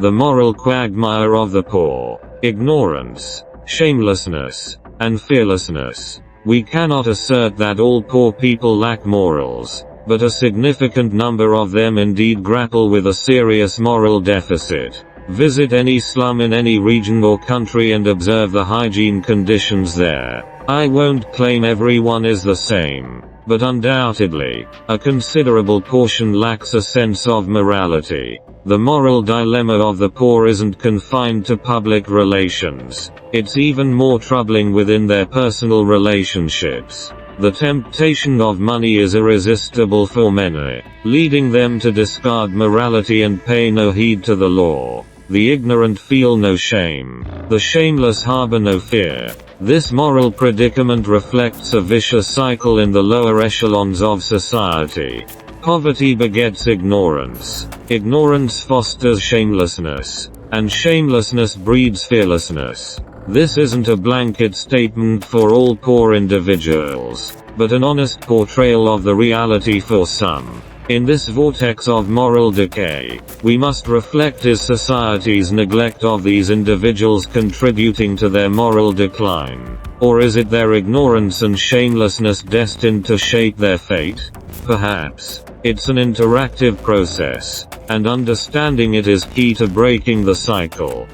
the moral quagmire of the poor, ignorance, shamelessness, and fearlessness. We cannot assert that all poor people lack morals, but a significant number of them indeed grapple with a serious moral deficit. Visit any slum in any region or country and observe the hygiene conditions there. I won't claim everyone is the same, but undoubtedly, a considerable portion lacks a sense of morality. The moral dilemma of the poor isn't confined to public relations. It's even more troubling within their personal relationships. The temptation of money is irresistible for many, leading them to discard morality and pay no heed to the law. The ignorant feel no shame. The shameless harbor no fear. This moral predicament reflects a vicious cycle in the lower echelons of society. Poverty begets ignorance. Ignorance fosters shamelessness. And shamelessness breeds fearlessness. This isn't a blanket statement for all poor individuals, but an honest portrayal of the reality for some. In this vortex of moral decay, we must reflect: is society's neglect of these individuals contributing to their moral decline? Or is it their ignorance and shamelessness destined to shape their fate? Perhaps. It's an interactive process, and understanding it is key to breaking the cycle.